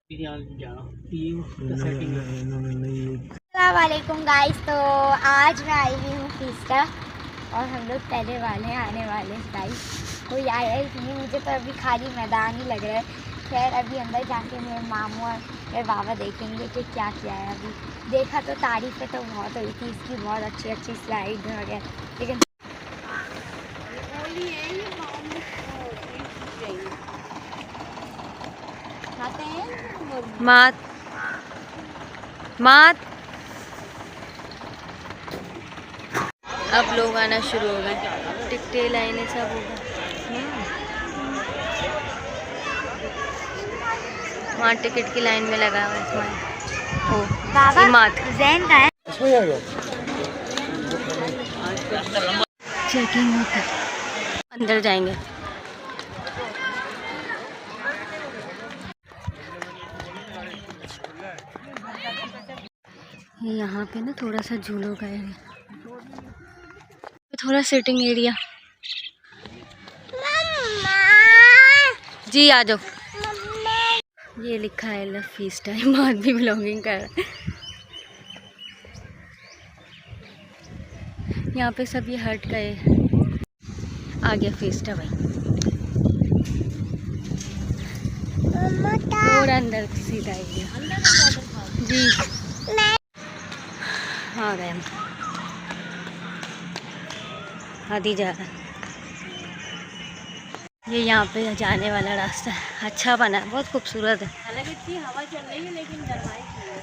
अस्सलामुअलैकुम गाइस। तो आज मैं आई हुई हूँ फिस्टा और हम लोग पहले वाले आने वाले गाइस। कोई आया ही नहीं, मुझे तो अभी खाली मैदान ही लग रहा है। खैर अभी अंदर जाके मेरे मामू और मेरे बाबा देखेंगे कि क्या क्या है। अभी देखा तो तारीफ़ें तो बहुत हुई थी इसकी, बहुत अच्छी अच्छी स्लाइड वगैरह, लेकिन मात मात अब लोग आना शुरू हो गए, टिकटें लाइनें सब हो गए। वहाँ टिकट की लाइन में लगा हुआ है इसमें। ओ बाबा जैन का है, चेकिंग होता है। अंदर जाएंगे। यहाँ पे ना थोड़ा सा झूलों का एरिया, थोड़ा सिटिंग एरिया। जी आ जाओ। ये लिखा है लव फीस्ट टाइम, आदमी ब्लॉगिंग कर रहा है। यहाँ पे सब ये हट गए। आ गया फेस्टा भाई, और अंदर सीधा एरिया जी। आ गए हम, आदि जा रहा है। ये यहाँ पे जाने वाला रास्ता है, अच्छा बना है, बहुत खूबसूरत है। हालांकि इतनी हवा चल रही है लेकिन गर्माइश नहीं है।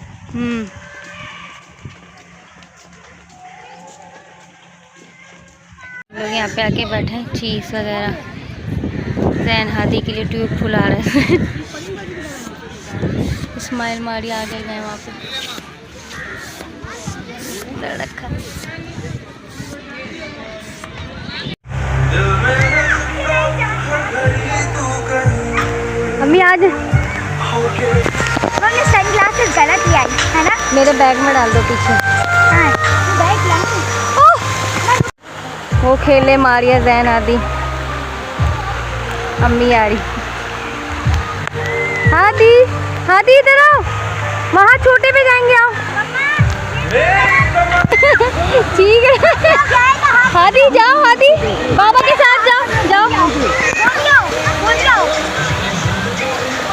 लोग यहाँ पे आके बैठे हैं, चीज़ वगैरह। जैन हादी के लिए ट्यूब फुला रहे हैं। स्माइल मारी आगे गए वहाँ पे रखा। मम्मी आज हमने सनग्लासेस गलत ही आई है ना, मेरे बैग में डाल दो पीछे। हाँ, बैग वो खेले मारिया जैन आदि। अम्मी आ रही। हादी हादी इधर आओ, वहाँ छोटे पे जाएंगे, आओ। ठीक है हादी, जाओ हादी, बाबा के साथ जाओ जाओ।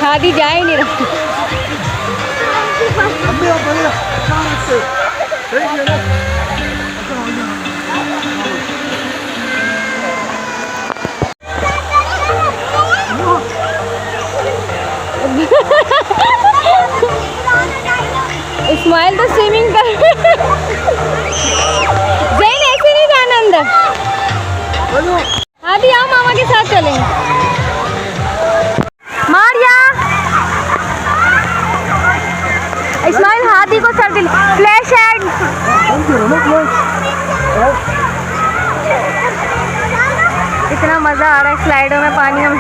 हादी जा ही नहीं रहा। इस्माइल तो स्विमिंग कर। जैन ऐसे नहीं जाना अंदर। हादी आओ, मामा के साथ चलेंगे। मारिया इस्माइल हादी को सर दिल फ्लैश हेड। इतना मजा आ रहा है स्लाइडों में, पानियों में।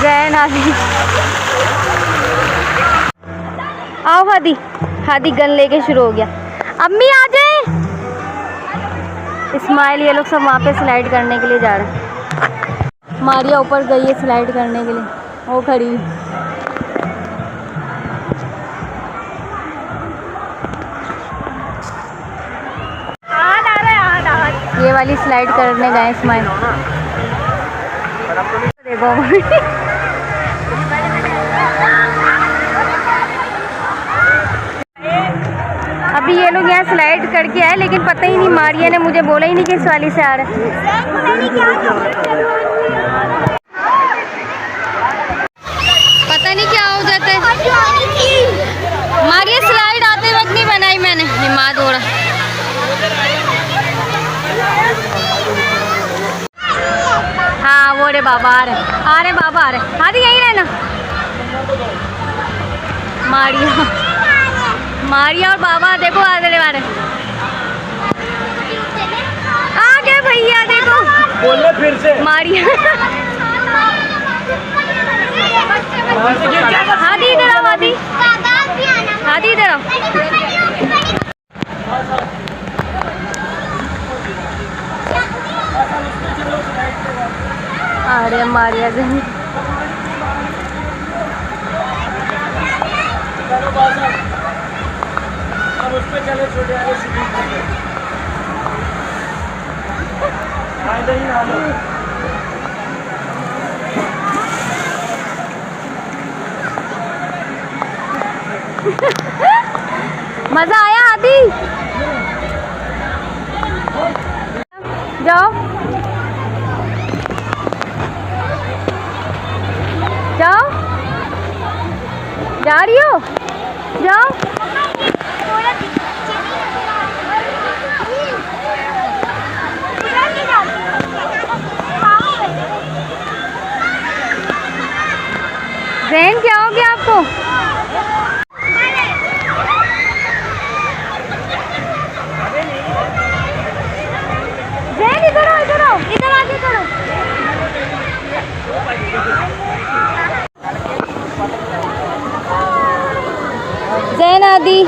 जैन हादी आओ। हादी हादी गन लेके शुरू हो गया। अम्मी आ जाए। इस्माइल ये लोग सब वहाँ पे स्लाइड करने के लिए जा रहे हैं। मारिया ऊपर गई है स्लाइड करने के लिए, वो खड़ी। ये वाली स्लाइड करने गए इस्माइल। देखो अभी ये लोग यहाँ स्लाइड करके आए, लेकिन पता ही नहीं, मारिया ने मुझे बोला ही नहीं कि इस वाली से आ रहा है। पता नहीं क्या हो जाता है। मारिया स्लाइड आते वक्त नहीं बनाई मैंने, हिम्मत हो रहा। हाँ वो रे बाबा आ रहे बाबा आ रहे। हादी यहीं रहना। मारिया और बाबा देखो आ रहे आ गए भैया, देखो बोलो फिर से। मारिया हादी इधर आओ, हादी इधर आओ। अरे मारिया मजा आया आदि? जाओ जाओ, जा रही हो? जाओ। जैन क्या हो गया आपको? जैन इधर आओ, इधर आओ, इधर आगे करो। जैन आदि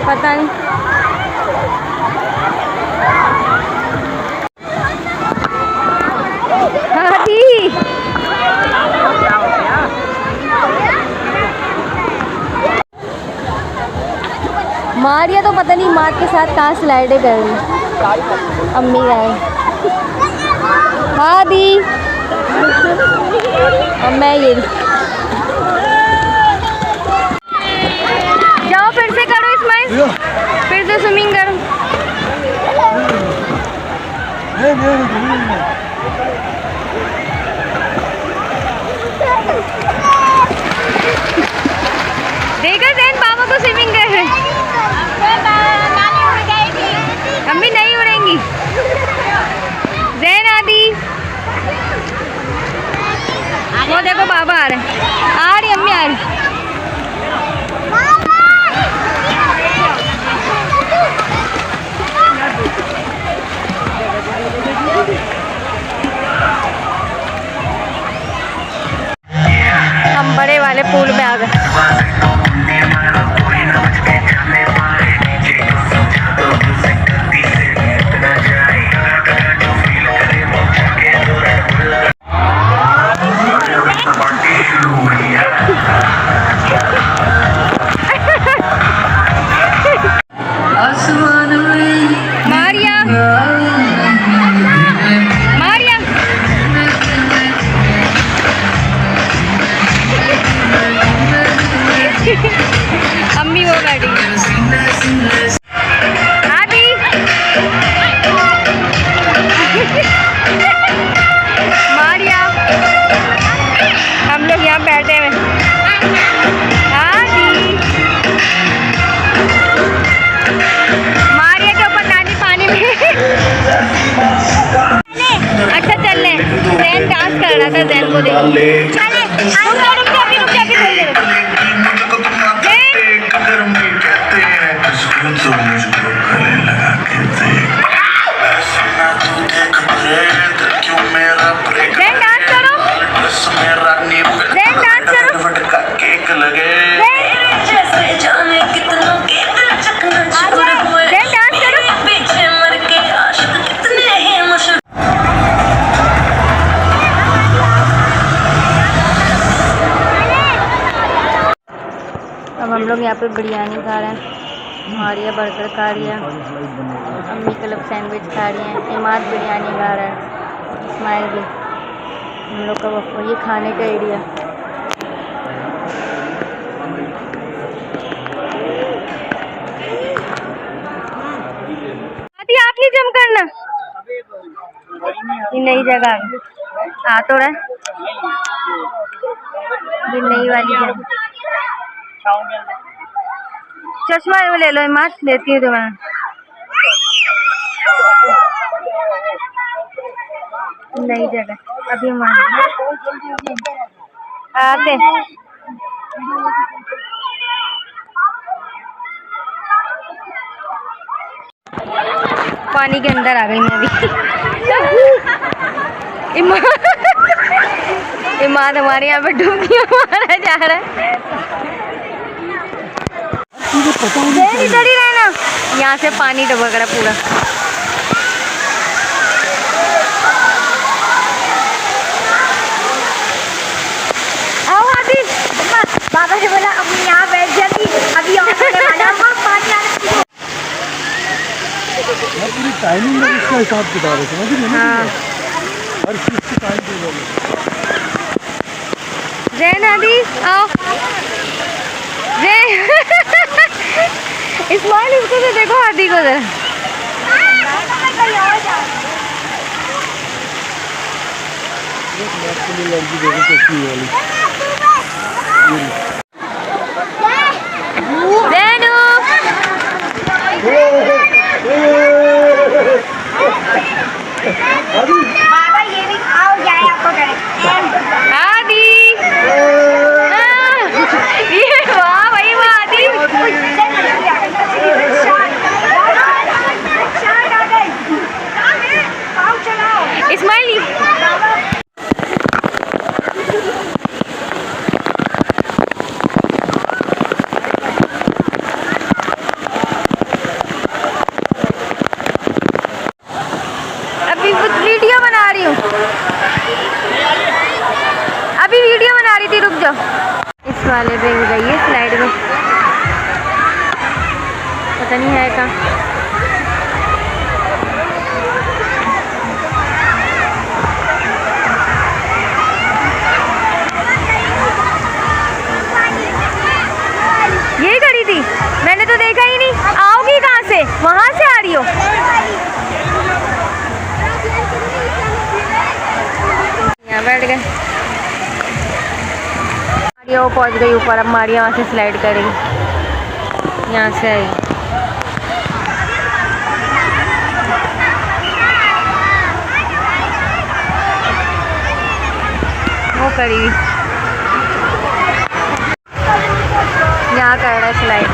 पता नहीं। मारिया तो पता नहीं माँ के साथ कहाँ स्लाइडे कर रही। अम्मी गए। हाँ दी। और मैं ये जाओ, फिर से करो स्माइल, फिर से स्विमिंग करो। देखा जैन बाबा को स्विमिंग कर रहे हैं। अम्मी नहीं उड़ेंगी। जैन आदि वो देखो बाबा आ रहे हैं। आ रही अम्मी, आ रही। हम बड़े वाले पूल में आ गए। मारिया मारिया अम्मी वो बैठी आदि। मारिया हम लोग यहाँ बैठे हुए। मारिया के ऊपर नानी पानी में। अच्छा चल ले। जैन डांस कर रहा था, जैन को देख। अब हम लोग यहाँ पे बिरयानी खा रहे हैं। मारिया बर्गर खा रही है, अम्मी क्लब सैंडविच खा रही है, इमाद बिरयानी खा रहा है, इस्माइल भी। हम लोग का वो ये खाने का एरिया। आप ही जम करना, ये नई जगह आ तो रहा है, ये नई वाली जगह। चश्मा वो ले लो, इमाद लेती हूँ तुम्हें। नई जगह अभी हम आते। पानी के अंदर आ गई मैं अभी। इमाद हमारे यहाँ पे डुबकियाँ मारा जा रहा है। इधर ही रहना, यहाँ से पानी टपक रहा पूरा। आओ हाथी, बाबा ने बोला अम्मी यहाँ बैठ जाती, अभी और पानी आना। पूरी टाइमिंग में इसका हिसाब किताब है, समझ रही है ना? हर चीज़ की टाइम टेबल है। जैन हादी आओ, जैन इस्माइल इसको तो देखो, हादी को जरा। लड़की देखो कैसी वाली। जैनू बाबा ये भी खाओ, जाए आपको करे। हादी, ये वाह भाई वाह हादी। इस्माइल अभी वीडियो बना रही हूँ, अभी वीडियो बना रही थी, रुक जाओ। इस वाले पे गई है स्लाइड में, पता नहीं है कहाँ। यही करी थी, मैंने तो देखा ही नहीं। आओगी कहाँ से, वहाँ से आ रही हो? यहाँ बैठ गए, मारिया वो पहुँच गई ऊपर। अब मारिया वहाँ से स्लाइड करेगी, यहाँ से आई। वो करी, यहाँ कर रहा है स्लाइड,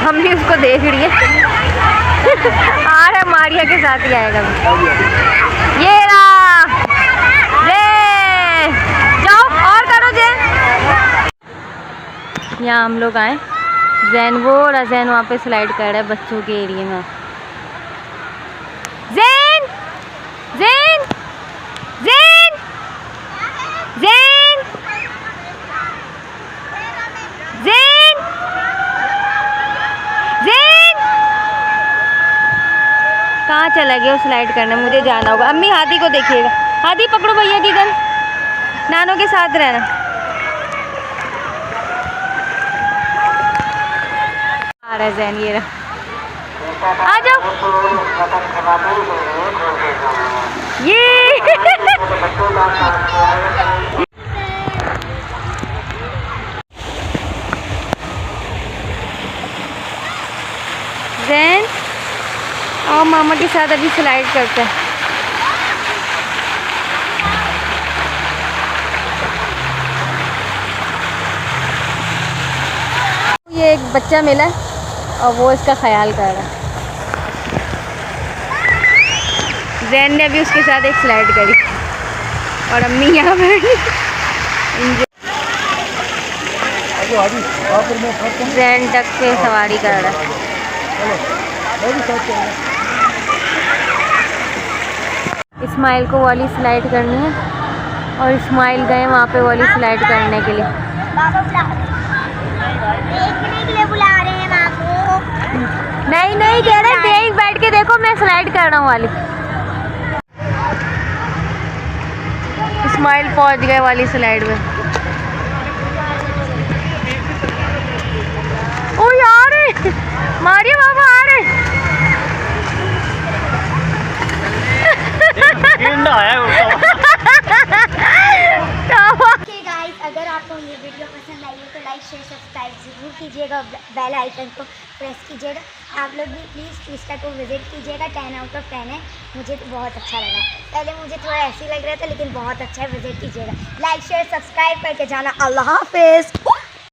हम भी उसको देख रही है। आ रहा मारिया के साथ ही आएगा। ये रहा, ले जाओ और करो जैन। यहाँ हम लोग आए, जैन वो और अजैन वहाँ पे स्लाइड कर रहा है बच्चों के एरिया में। जैन जैन जैन जैन जैन जैन, कहाँ चला गया स्लाइड करने? मुझे जाना होगा। अम्मी हाथी को देखिएगा, हाथी पकड़ो भैया की गन, नानों के साथ रहना। आ रहा है जैन, ये रहा, आ जाओ। ये जैन और मामा के साथ अभी स्लाइड करते हैं। ये एक बच्चा मिला और वो इसका ख्याल कर रहा है। जैन ने अभी उसके साथ एक स्लाइड करी और अम्मी यहाँ बैठी। जैन तक पे सवारी कर रहा है। इस्माइल को वाली स्लाइड करनी है और इस्माइल गए वहाँ पे वाली स्लाइड करने के लिए। देखने के लिए बुला रहे हैं माँ को। नहीं नहीं कह रहे, देख बैठ के देखो, मैं स्लाइड कर रहा हूँ वाली। इस्माइल पहुँच गए वाली स्लाइड में। ओ यार मारिया बाबा आ रहे। अगर आपको ये वीडियो पसंद आई है तो लाइक शेयर सब्सक्राइब जरूर कीजिएगा, बेल आइकन को प्रेस कीजिएगा। आप लोग भी प्लीज़ ट्विस्टर को विजिट कीजिएगा, 10 आउट ऑफ 10 है। मुझे तो बहुत अच्छा लगा, पहले मुझे थोड़ा ऐसे ही लग रहा था लेकिन बहुत अच्छा है, विजिट कीजिएगा। लाइक शेयर सब्सक्राइब करके जाना। अल्लाह हाफिज़।